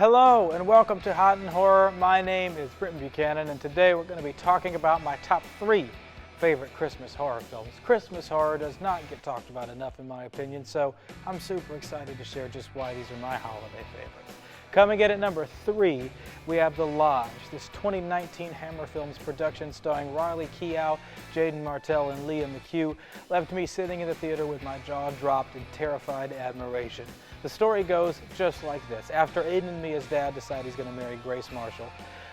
Hello and welcome to Hot and Horror. My name is Britton Buchanan and today we're going to be talking about my top 3 favorite Christmas horror films. Christmas horror does not get talked about enough in my opinion, so I'm super excited to share just why these are my holiday favorites. Coming in at number 3, we have The Lodge, this 2019 Hammer Films production starring Riley Keough, Jaden Martell, and Leah McHugh left me sitting in the theater with my jaw dropped in terrified admiration. The story goes just like this. After Aiden and Mia's dad decide he's going to marry Grace Marshall,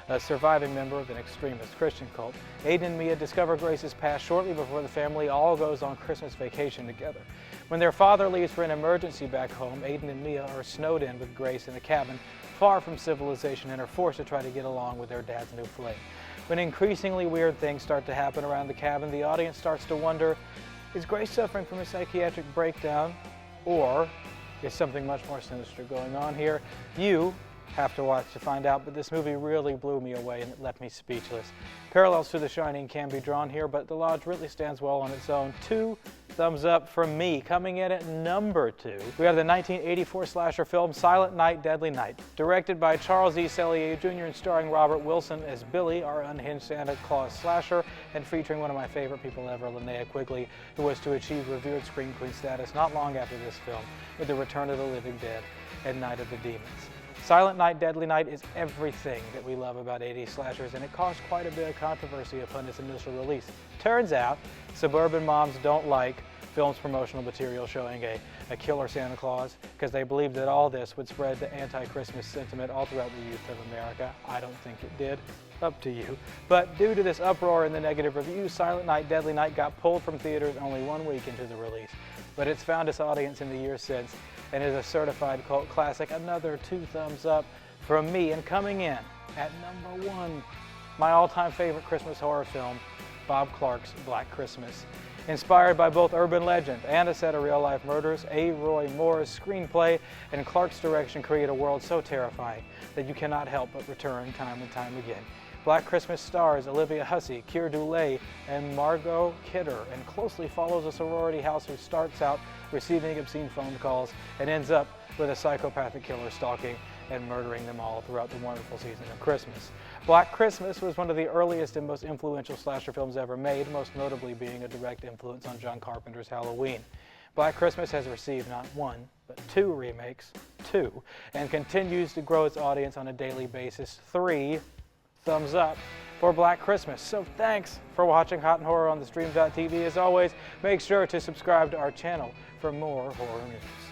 a surviving member of an extremist Christian cult, Aiden and Mia discover Grace's past shortly before the family all goes on Christmas vacation together. When their father leaves for an emergency back home, Aiden and Mia are snowed in with Grace in a cabin far from civilization and are forced to try to get along with their dad's new flame. When increasingly weird things start to happen around the cabin, the audience starts to wonder, is Grace suffering from a psychiatric breakdown, or is something much more sinister going on here? You have to watch to find out, but this movie really blew me away and it left me speechless. Parallels to The Shining can be drawn here, but The Lodge really stands well on its own. 2 thumbs up from me. Coming in at number 2, we have the 1984 slasher film Silent Night, Deadly Night. Directed by Charles E. Sellier Jr. and starring Robert Wilson as Billy, our unhinged Santa Claus slasher, and featuring one of my favorite people ever, Linnea Quigley, who was to achieve revered Scream Queen status not long after this film with The Return of the Living Dead and Night of the Demons. Silent Night, Deadly Night is everything that we love about 80s slashers, and it caused quite a bit of controversy upon its initial release. Turns out, suburban moms don't like film's promotional material showing a killer Santa Claus because they believed that all this would spread the anti-Christmas sentiment all throughout the youth of America. I don't think it did. Up to you. But due to this uproar in the negative reviews, Silent Night, Deadly Night got pulled from theaters only 1 week into the release. But it's found its audience in the years since and is a certified cult classic. Another 2 thumbs up from me. And coming in at number 1, my all-time favorite Christmas horror film, Bob Clark's Black Christmas. Inspired by both urban legend and a set of real-life murders, A. Roy Moore's screenplay and Clark's direction create a world so terrifying that you cannot help but return time and time again. Black Christmas stars Olivia Hussey, Keir Dullea, and Margot Kidder, and closely follows a sorority house who starts out receiving obscene phone calls and ends up with a psychopathic killer stalking and murdering them all throughout the wonderful season of Christmas. Black Christmas was one of the earliest and most influential slasher films ever made, most notably being a direct influence on John Carpenter's Halloween. Black Christmas has received not 1, but 2 remakes, and continues to grow its audience on a daily basis. 3 thumbs up for Black Christmas. So thanks for watching Hot and Horror on the Stream.tv. As always, make sure to subscribe to our channel for more horror news.